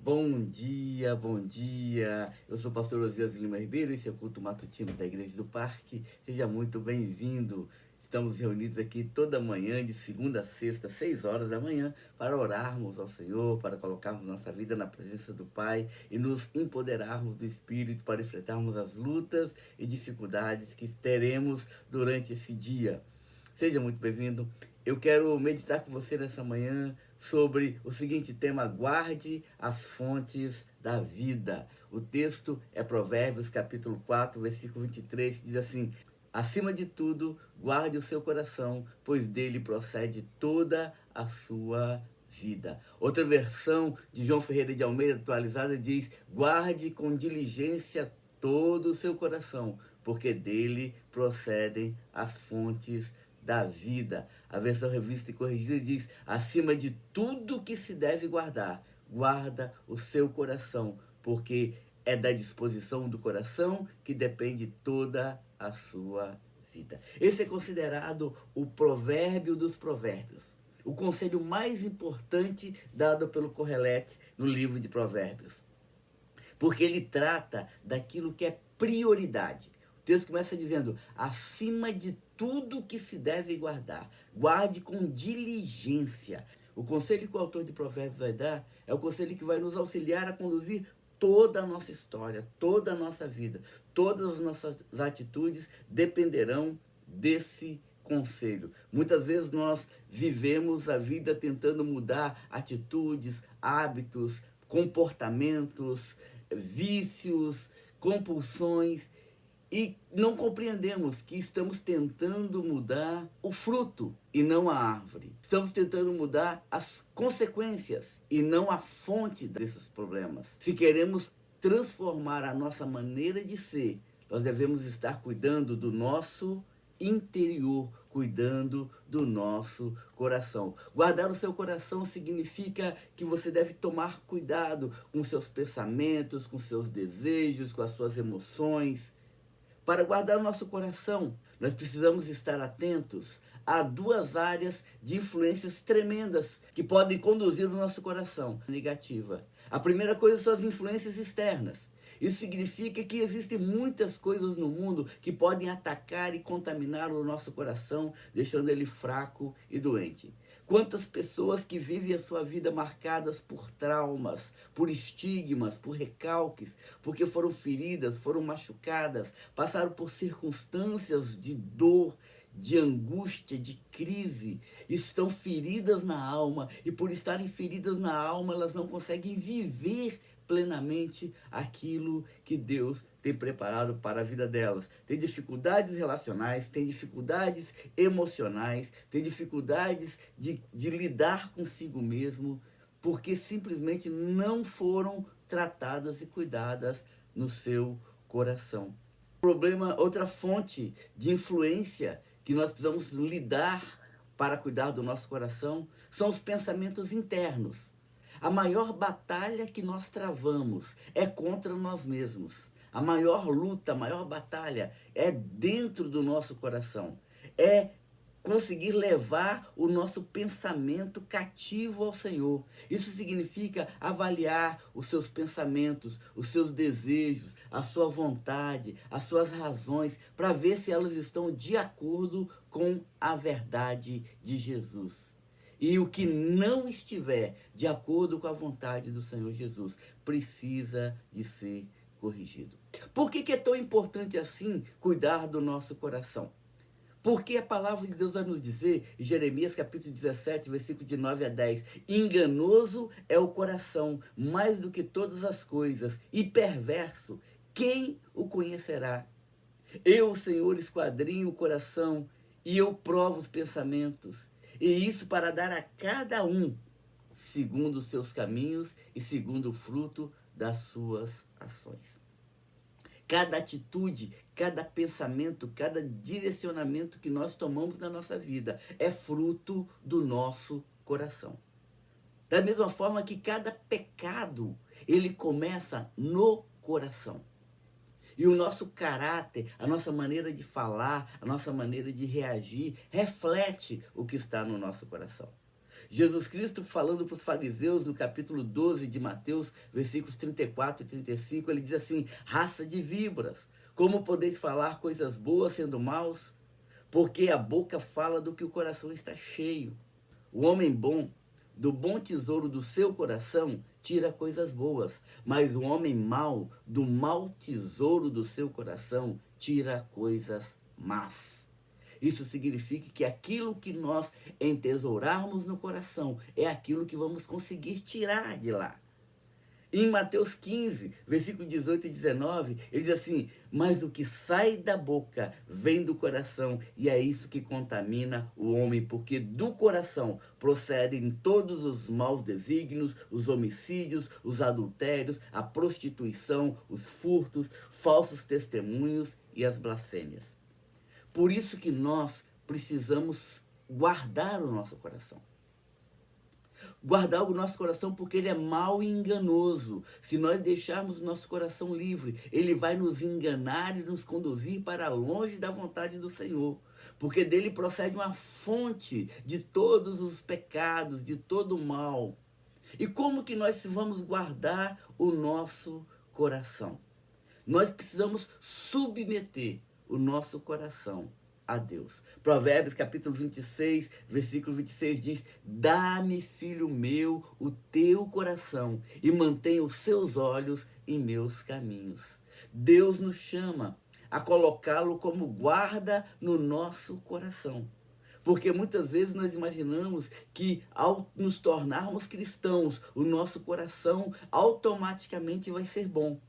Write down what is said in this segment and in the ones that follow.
Bom dia, bom dia. Eu sou o pastor Osias Lima Ribeiro, esse é o culto matutino da Igreja do Parque. Seja muito bem-vindo. Estamos reunidos aqui toda manhã, de segunda a sexta, 6 horas da manhã, para orarmos ao Senhor, para colocarmos nossa vida na presença do Pai e nos empoderarmos do Espírito para enfrentarmos as lutas e dificuldades que teremos durante esse dia. Seja muito bem-vindo. Eu quero meditar com você nessa manhã sobre o seguinte tema: guarde as fontes da vida. O texto é Provérbios capítulo 4, versículo 23, que diz assim: acima de tudo, guarde o seu coração, pois dele procede toda a sua vida. Outra versão de João Ferreira de Almeida, atualizada, diz: guarde com diligência todo o seu coração, porque dele procedem as fontes da vida. A versão revista e corrigida diz: acima de tudo que se deve guardar, guarda o seu coração, porque é da disposição do coração que depende toda a sua vida. Esse é considerado o provérbio dos provérbios, o conselho mais importante dado pelo Correlete no livro de Provérbios, porque ele trata daquilo que é prioridade. O texto começa dizendo: acima de tudo que se deve guardar, guarde com diligência. O conselho que o autor de Provérbios vai dar é o conselho que vai nos auxiliar a conduzir toda a nossa história, toda a nossa vida. Todas as nossas atitudes dependerão desse conselho. Muitas vezes nós vivemos a vida tentando mudar atitudes, hábitos, comportamentos, vícios, compulsões, e não compreendemos que estamos tentando mudar o fruto e não a árvore. Estamos tentando mudar as consequências e não a fonte desses problemas. Se queremos transformar a nossa maneira de ser, nós devemos estar cuidando do nosso interior, cuidando do nosso coração. Guardar o seu coração significa que você deve tomar cuidado com seus pensamentos, com seus desejos, com as suas emoções. Para guardar o nosso coração, nós precisamos estar atentos a duas áreas de influências tremendas que podem conduzir o nosso coração negativa. A primeira coisa são as influências externas. Isso significa que existem muitas coisas no mundo que podem atacar e contaminar o nosso coração, deixando ele fraco e doente. Quantas pessoas que vivem a sua vida marcadas por traumas, por estigmas, por recalques, porque foram feridas, foram machucadas, passaram por circunstâncias de dor, de angústia, de crise, estão feridas na alma, e por estarem feridas na alma, elas não conseguem viver plenamente aquilo que Deus tem preparado para a vida delas. Tem dificuldades relacionais, tem dificuldades emocionais, tem dificuldades de lidar consigo mesmo, porque simplesmente não foram tratadas e cuidadas no seu coração. Problema, outra fonte de influência que nós precisamos lidar para cuidar do nosso coração são os pensamentos internos. A maior batalha que nós travamos é contra nós mesmos. A maior luta, a maior batalha é dentro do nosso coração. É conseguir levar o nosso pensamento cativo ao Senhor. Isso significa avaliar os seus pensamentos, os seus desejos, a sua vontade, as suas razões, para ver se elas estão de acordo com a verdade de Jesus. E o que não estiver de acordo com a vontade do Senhor Jesus precisa de ser corrigido. Por que é tão importante assim cuidar do nosso coração? Porque a palavra de Deus vai nos dizer, em Jeremias capítulo 17, versículo de 9 a 10, enganoso é o coração mais do que todas as coisas, e perverso, quem o conhecerá? Eu, Senhor, esquadrinho o coração, e eu provo os pensamentos, e isso para dar a cada um segundo os seus caminhos e segundo o fruto das suas ações. Cada atitude, cada pensamento, cada direcionamento que nós tomamos na nossa vida é fruto do nosso coração. Da mesma forma que cada pecado, ele começa no coração. E o nosso caráter, a nossa maneira de falar, a nossa maneira de reagir, reflete o que está no nosso coração. Jesus Cristo, falando para os fariseus no capítulo 12 de Mateus, versículos 34 e 35, ele diz assim: raça de víboras, como podeis falar coisas boas sendo maus? Porque a boca fala do que o coração está cheio. O homem bom, do bom tesouro do seu coração, tira coisas boas, mas o homem mau, do mau tesouro do seu coração, tira coisas más. Isso significa que aquilo que nós entesourarmos no coração é aquilo que vamos conseguir tirar de lá. Em Mateus 15, versículo 18 e 19, ele diz assim: mas o que sai da boca vem do coração, e é isso que contamina o homem, porque do coração procedem todos os maus desígnios, os homicídios, os adultérios, a prostituição, os furtos, falsos testemunhos e as blasfêmias. Por isso que nós precisamos guardar o nosso coração. Guardar o nosso coração, porque ele é mau e enganoso. Se nós deixarmos o nosso coração livre, ele vai nos enganar e nos conduzir para longe da vontade do Senhor. Porque dele procede uma fonte de todos os pecados, de todo o mal. E como que nós vamos guardar o nosso coração? Nós precisamos submeter o nosso coração a Deus. Provérbios capítulo 26, versículo 26 diz: dá-me, filho meu, o teu coração e mantenha os seus olhos em meus caminhos. Deus nos chama a colocá-lo como guarda no nosso coração. Porque muitas vezes nós imaginamos que ao nos tornarmos cristãos, o nosso coração automaticamente vai ser bom.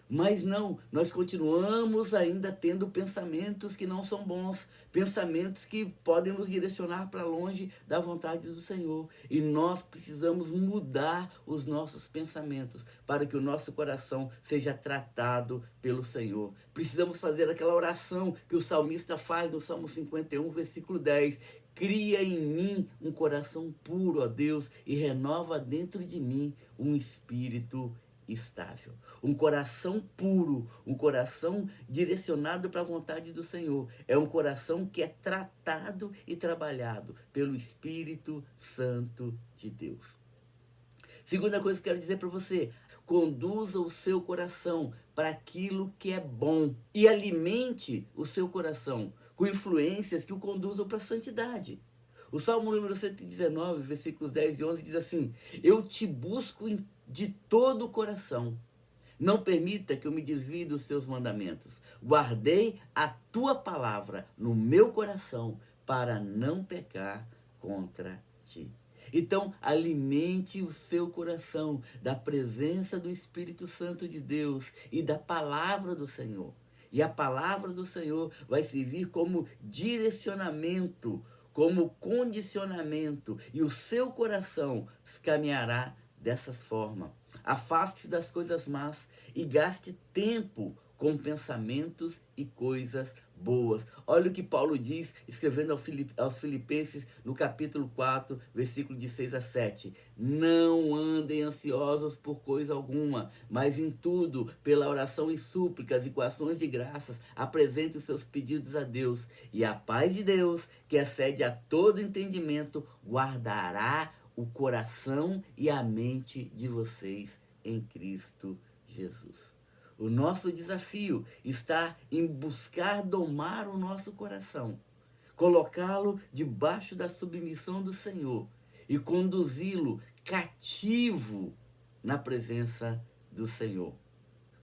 Mas não, nós continuamos ainda tendo pensamentos que não são bons, pensamentos que podem nos direcionar para longe da vontade do Senhor. E nós precisamos mudar os nossos pensamentos para que o nosso coração seja tratado pelo Senhor. Precisamos fazer aquela oração que o salmista faz no Salmo 51, versículo 10. Cria em mim um coração puro, ó Deus, e renova dentro de mim um espírito estável. Um coração puro, um coração direcionado para a vontade do Senhor. É um coração que é tratado e trabalhado pelo Espírito Santo de Deus. Segunda coisa que eu quero dizer para você: conduza o seu coração para aquilo que é bom e alimente o seu coração com influências que o conduzam para a santidade. O Salmo número 119, versículos 10 e 11 diz assim: eu te busco de todo o coração. Não permita que eu me desvie dos seus mandamentos. Guardei a tua palavra no meu coração para não pecar contra ti. Então, alimente o seu coração da presença do Espírito Santo de Deus e da palavra do Senhor. E a palavra do Senhor vai servir como direcionamento, como condicionamento, e o seu coração caminhará dessa forma. Afaste-se das coisas más e gaste tempo com pensamentos e coisas boas. Olha o que Paulo diz, escrevendo aos Filipenses, no capítulo 4, versículo de 6 a 7. Não andem ansiosos por coisa alguma, mas em tudo, pela oração e súplicas e com ações de graças, apresente os seus pedidos a Deus. E a paz de Deus, que excede a todo entendimento, guardará o coração e a mente de vocês em Cristo Jesus. O nosso desafio está em buscar domar o nosso coração, colocá-lo debaixo da submissão do Senhor e conduzi-lo cativo na presença do Senhor.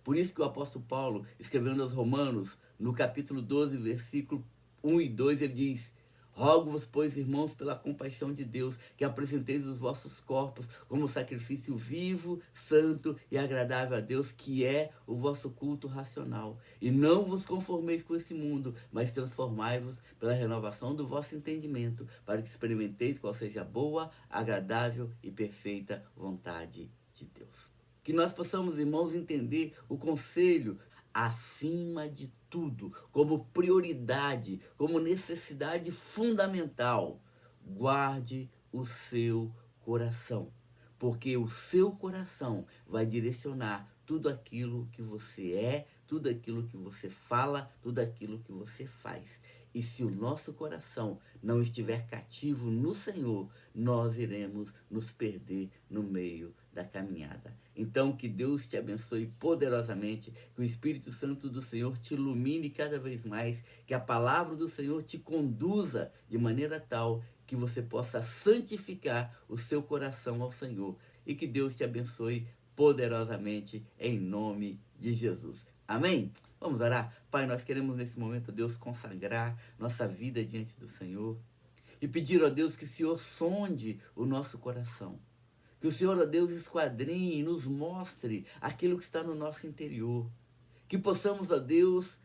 Por isso que o apóstolo Paulo, escrevendo aos Romanos, no capítulo 12, versículo 1 e 2, ele diz: rogo-vos, pois, irmãos, pela compaixão de Deus, que apresenteis os vossos corpos como sacrifício vivo, santo e agradável a Deus, que é o vosso culto racional. E não vos conformeis com esse mundo, mas transformai-vos pela renovação do vosso entendimento, para que experimenteis qual seja a boa, agradável e perfeita vontade de Deus. Que nós possamos, irmãos, entender o conselho acima de tudo, como prioridade, como necessidade fundamental. Guarde o seu coração, porque o seu coração vai direcionar tudo aquilo que você é, tudo aquilo que você fala, tudo aquilo que você faz. E se o nosso coração não estiver cativo no Senhor, nós iremos nos perder no meio da caminhada. Então, que Deus te abençoe poderosamente, que o Espírito Santo do Senhor te ilumine cada vez mais, que a palavra do Senhor te conduza de maneira tal que você possa santificar o seu coração ao Senhor. E que Deus te abençoe poderosamente em nome de Jesus. Amém? Vamos orar? Pai, nós queremos nesse momento, Deus, consagrar nossa vida diante do Senhor e pedir a Deus que o Senhor sonde o nosso coração. Que o Senhor, ó Deus, esquadrinhe e nos mostre aquilo que está no nosso interior. Que possamos, ó Deus,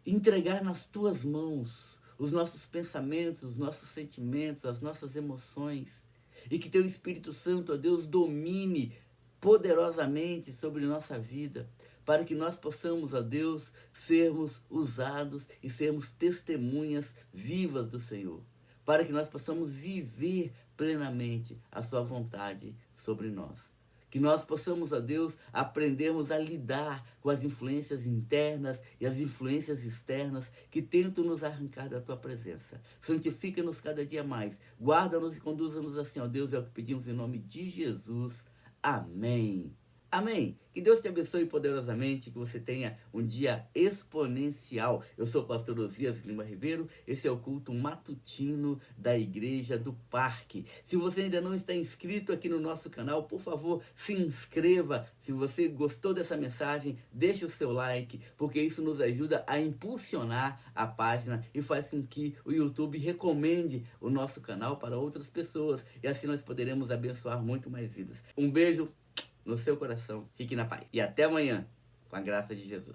entregar nas tuas mãos os nossos pensamentos, os nossos sentimentos, as nossas emoções. E que teu Espírito Santo, ó Deus, domine poderosamente sobre nossa vida, para que nós possamos, ó Deus, sermos usados e sermos testemunhas vivas do Senhor, para que nós possamos viver plenamente a sua vontade sobre nós. Que nós possamos, ó Deus, aprendermos a lidar com as influências internas e as influências externas que tentam nos arrancar da tua presença. Santifica-nos cada dia mais, guarda-nos e conduza-nos assim, ó Deus, é o que pedimos em nome de Jesus. Amém. Amém. Que Deus te abençoe poderosamente, que você tenha um dia exponencial. Eu sou o pastor Osias Lima Ribeiro, esse é o culto matutino da Igreja do Parque. Se você ainda não está inscrito aqui no nosso canal, por favor, se inscreva. Se você gostou dessa mensagem, deixe o seu like, porque isso nos ajuda a impulsionar a página e faz com que o YouTube recomende o nosso canal para outras pessoas, e assim nós poderemos abençoar muito mais vidas. Um beijo no seu coração, fique na paz. E até amanhã, com a graça de Jesus.